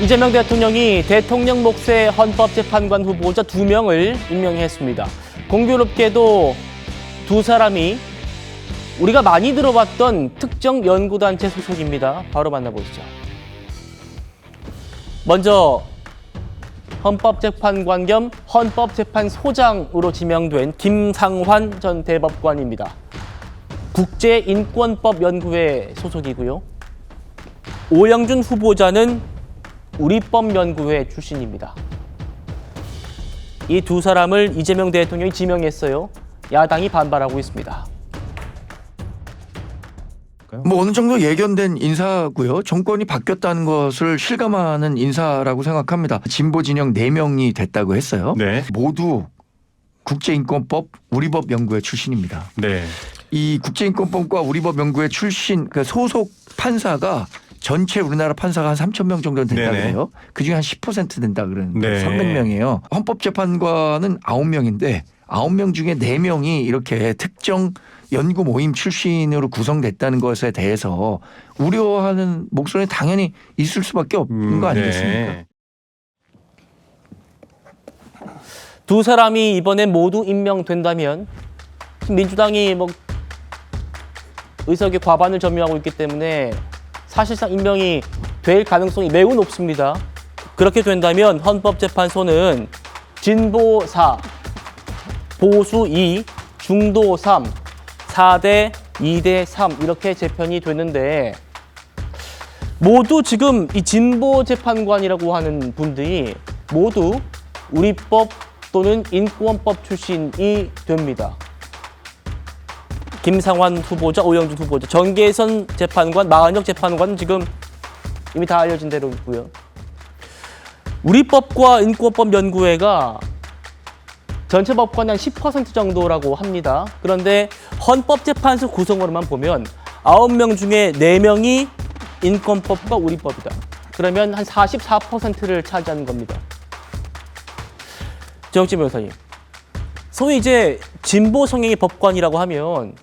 이재명 대통령이 대통령 몫의 헌법재판관 후보자 2명을 임명했습니다. 공교롭게도 두 사람이 우리가 많이 들어봤던 특정 연구단체 소속입니다. 바로 만나보시죠. 먼저 헌법재판관 겸 헌법재판소장으로 지명된 김상환 전 대법관입니다. 국제인권법연구회 소속이고요. 오영준 후보자는 우리법연구회 출신입니다. 이 두 사람을 이재명 대통령이 지명했어요. 야당이 반발하고 있습니다. 뭐 어느 정도 예견된 인사고요. 정권이 바뀌었다는 것을 실감하는 인사라고 생각합니다. 진보 진영 4명이 됐다고 했어요. 네. 모두 국제인권법, 우리법 연구회 출신입니다. 네. 이 국제인권법과 우리법 연구회 출신 그 소속 판사가 전체 우리나라 판사가 한 3,000명 정도 된다고 네네. 해요. 그중에 한 10% 된다 그러는데 네. 300명이에요. 헌법재판관은 9명인데 9명 중에 4명이 이렇게 특정 연구 모임 출신으로 구성됐다는 것에 대해서 우려하는 목소리는 당연히 있을 수밖에 없는 거 아니겠습니까? 네. 두 사람이 이번에 모두 임명된다면 민주당이 의석의 과반을 점유하고 있기 때문에 사실상 임명이 될 가능성이 매우 높습니다. 그렇게 된다면 헌법재판소는 진보 4, 보수 2, 중도 3, 4대 2대 3 이렇게 재편이 되는데 모두 지금 이 진보 재판관이라고 하는 분들이 모두 우리법 또는 인권법 출신이 됩니다. 김상환 후보자, 오영준 후보자, 정계선 재판관, 마은혁 재판관은 지금 이미 다 알려진 대로 있고요. 우리법과 인권법 연구회가 전체 법관의 한 10% 정도라고 합니다. 그런데 헌법재판소 구성으로만 보면 9명 중에 4명이 인권법과 우리법이다. 그러면 한 44%를 차지하는 겁니다. 정치 변호사님, 소위 이제 진보 성향의 법관이라고 하면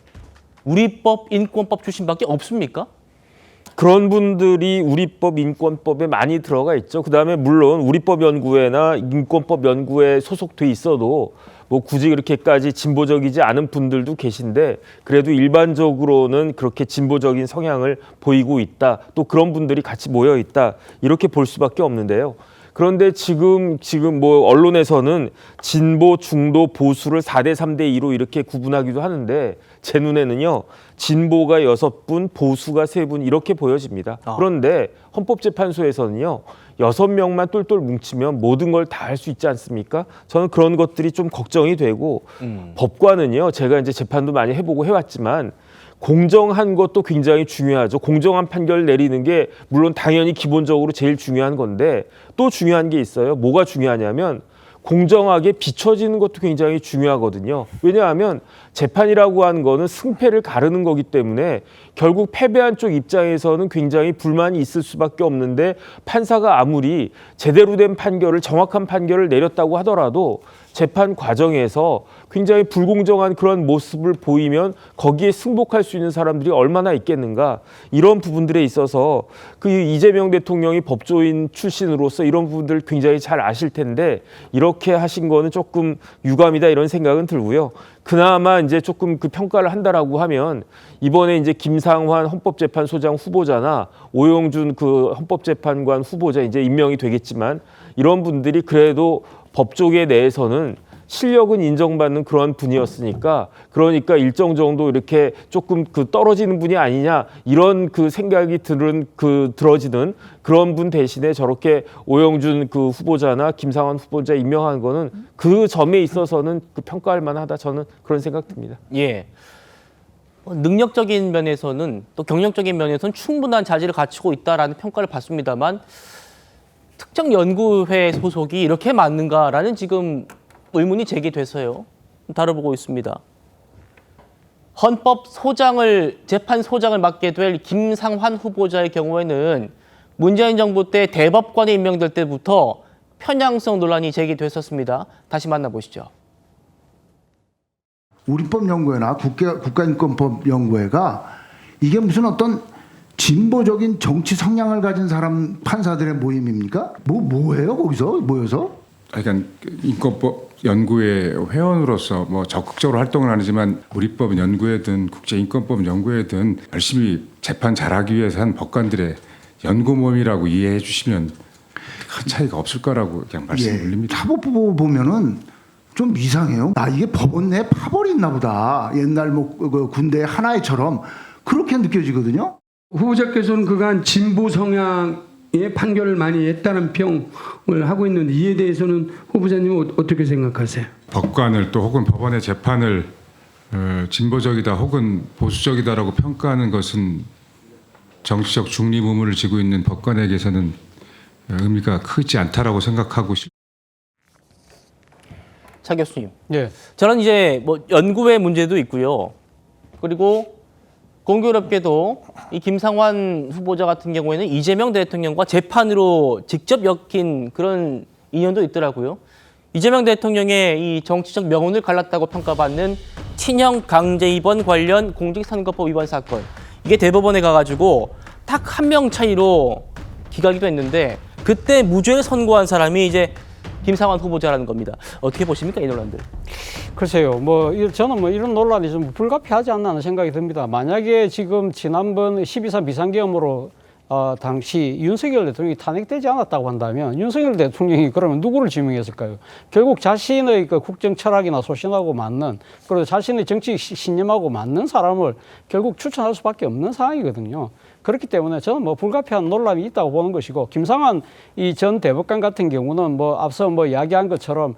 우리법, 인권법 출신밖에 없습니까? 그런 분들이 우리법, 인권법에 많이 들어가 있죠. 그다음에 물론 우리법 연구회나 인권법 연구회에 소속돼 있어도 뭐 굳이 그렇게까지 진보적이지 않은 분들도 계신데 그래도 일반적으로는 그렇게 진보적인 성향을 보이고 있다. 또 그런 분들이 같이 모여 있다. 이렇게 볼 수밖에 없는데요. 그런데 지금 뭐 언론에서는 진보, 중도, 보수를 4대 3대 2로 이렇게 구분하기도 하는데 제 눈에는요. 진보가 6분, 보수가 3분 이렇게 보여집니다. 그런데 헌법재판소에서는요. 6명만 똘똘 뭉치면 모든 걸 다 할 수 있지 않습니까? 저는 그런 것들이 좀 걱정이 되고 법관은요. 제가 이제 재판도 많이 해보고 해왔지만 공정한 것도 굉장히 중요하죠. 공정한 판결을 내리는 게 물론 당연히 기본적으로 제일 중요한 건데 또 중요한 게 있어요. 뭐가 중요하냐면 공정하게 비춰지는 것도 굉장히 중요하거든요. 왜냐하면 재판이라고 하는 거는 승패를 가르는 거기 때문에 결국 패배한 쪽 입장에서는 굉장히 불만이 있을 수밖에 없는데 판사가 아무리 제대로 된 판결을 정확한 판결을 내렸다고 하더라도 재판 과정에서 굉장히 불공정한 그런 모습을 보이면 거기에 승복할 수 있는 사람들이 얼마나 있겠는가. 이런 부분들에 있어서 그 이재명 대통령이 법조인 출신으로서 이런 부분들 굉장히 잘 아실 텐데 이렇게 하신 거는 조금 유감이다 이런 생각은 들고요. 그나마 이제 조금 그 평가를 한다라고 하면 이번에 이제 김상환 헌법재판소장 후보자나 오영준 그 헌법재판관 후보자 이제 임명이 되겠지만 이런 분들이 그래도 법조계 내에서는 실력은 인정받는 그런 분이었으니까 그러니까 일정 정도 이렇게 조금 그 떨어지는 분이 아니냐 이런 그 생각이 들어지는 그런 분 대신에 저렇게 오영준 그 후보자나 김상환 후보자 임명한 거는 그 점에 있어서는 그 평가할 만하다 저는 그런 생각 듭니다. 예. 능력적인 면에서는 또 경력적인 면에서는 충분한 자질을 갖추고 있다라는 평가를 받습니다만 특정 연구회 소속이 이렇게 맞는가라는 지금 의문이 제기돼서요. 다뤄보고 있습니다. 재판소장을 맡게 될 김상환 후보자의 경우에는 문재인 정부 때 대법관에 임명될 때부터 편향성 논란이 제기됐었습니다. 다시 만나보시죠. 우리법 연구회나 국가인권법 연구회가 이게 무슨 어떤 진보적인 정치 성향을 가진 사람 판사들의 모임입니까? 뭐예요 거기서 모여서? 그러니까 인권법 연구회 회원으로서 뭐 적극적으로 활동은 아니지만 우리법 연구회든 국제인권법 연구회든 열심히 재판 잘하기 위해서 한 법관들의 연구 모임이라고 이해해 주시면 큰 차이가 없을 거라고 그냥 말씀드립니다. 사법부 보면은 좀 이상해요. 이게 법원 내에 파벌이 있나 보다. 옛날 그 군대 하나회처럼 그렇게 느껴지거든요. 후보자께서는 그간 진보 성향의 판결을 많이 했다는 평을 하고 있는데 이에 대해서는 후보자님은 어떻게 생각하세요? 법관을 또 혹은 법원의 재판을 진보적이다 혹은 보수적이다라고 평가하는 것은 정치적 중립 의무를 지고 있는 법관에게서는 의미가 크지 않다라고 생각하고 차 교수님. 네. 저는 이제 뭐 연구회 문제도 있고요. 그리고 공교롭게도 이 김상환 후보자 같은 경우에는 이재명 대통령과 재판으로 직접 엮인 그런 인연도 있더라고요. 이재명 대통령의 이 정치적 명운을 갈랐다고 평가받는 친형 강제 입원 관련 공직선거법 위반 사건. 이게 대법원에 가가지고 딱 한 명 차이로 기각이 됐는데 그때 무죄를 선고한 사람이 이제 김상환 후보자라는 겁니다. 어떻게 보십니까 이 논란들? 글쎄요, 저는 이런 논란이 좀 불가피하지 않나 하는 생각이 듭니다. 만약에 지금 지난번 12.3 비상계엄으로 당시 윤석열 대통령이 탄핵되지 않았다고 한다면 윤석열 대통령이 그러면 누구를 지명했을까요? 결국 자신의 그 국정 철학이나 소신하고 맞는 그리고 자신의 정치 신념하고 맞는 사람을 결국 추천할 수밖에 없는 상황이거든요. 그렇기 때문에 저는 불가피한 논란이 있다고 보는 것이고 김상환 이 전 대법관 같은 경우는 앞서 이야기한 것처럼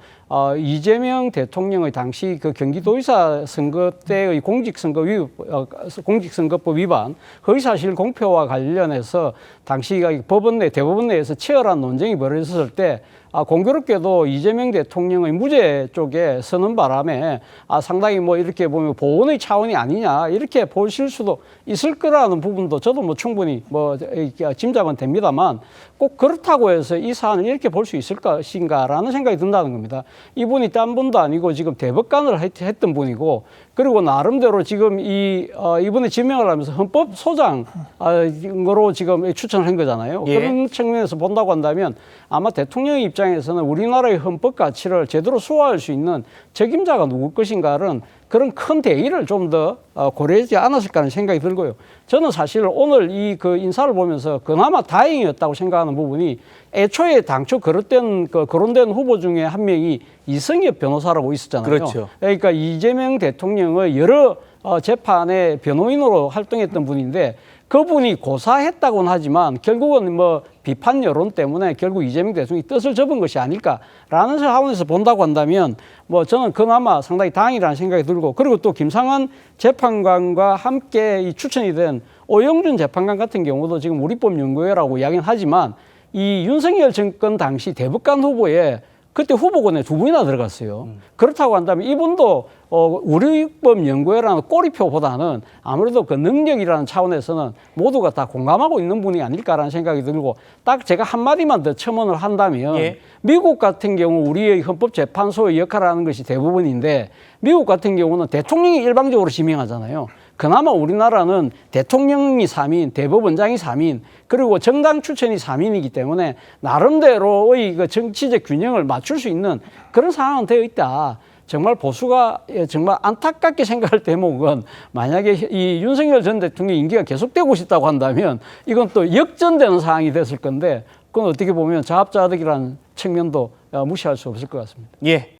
이재명 대통령의 당시 그 경기도의사 선거 때의 공직선거법 위반, 허위사실 공표와 관련해서 당시 대법원 내에서 치열한 논쟁이 벌어졌을 때 공교롭게도 이재명 대통령의 무죄 쪽에 서는 바람에 상당히 이렇게 보면 보온의 차원이 아니냐 이렇게 보실 수도 있을 거라는 부분도 저도 충분히 짐작은 됩니다만 꼭 그렇다고 해서 이 사안을 이렇게 볼 수 있을 것인가라는 생각이 든다는 겁니다. 이분이 딴 분도 아니고 지금 대법관을 했던 분이고 그리고 나름대로 지금 이번에 지명을 하면서 헌법 소장으로 지금 추천을 한 거잖아요. 예. 그런 측면에서 본다고 한다면 아마 대통령의 입장에서는 우리나라의 헌법 가치를 제대로 수호할 수 있는 책임자가 누굴 것인가는 그런 큰 대의를 좀 더 고려하지 않았을까 하는 생각이 들고요. 저는 사실 오늘 그 인사를 보면서 그나마 다행이었다고 생각하는 부분이 애초에 당초 거론된 후보 중에 한 명이 이승엽 변호사라고 있었잖아요. 그렇죠. 그러니까 이재명 대통령의 여러 재판의 변호인으로 활동했던 분인데 그분이 고사했다고는 하지만 결국은 비판 여론 때문에 결국 이재명 대통령이 뜻을 접은 것이 아닐까라는 차원에서 본다고 한다면 저는 그나마 상당히 다행이라는 생각이 들고 그리고 또 김상환 재판관과 함께 추천이 된 오영준 재판관 같은 경우도 지금 우리법 연구회라고 이야기는 하지만 이 윤석열 정권 당시 대법관 후보에 그때 후보군에 2분이나 들어갔어요. 그렇다고 한다면 이분도 우리법 연구회라는 꼬리표보다는 아무래도 그 능력이라는 차원에서는 모두가 다 공감하고 있는 분이 아닐까라는 생각이 들고 딱 제가 한마디만 더 첨언을 한다면 예. 미국 같은 경우 우리의 헌법재판소의 역할을 하는 것이 대부분인데 미국 같은 경우는 대통령이 일방적으로 지명하잖아요. 그나마 우리나라는 대통령이 3인, 대법원장이 3인, 그리고 정당 추천이 3인이기 때문에 나름대로의 그 정치적 균형을 맞출 수 있는 그런 상황은 되어 있다. 정말 보수가 정말 안타깝게 생각할 대목은 만약에 이 윤석열 전 대통령 임기가 계속되고 싶다고 한다면 이건 또 역전되는 상황이 됐을 건데 그건 어떻게 보면 자합자득이라는 측면도 무시할 수 없을 것 같습니다. 예.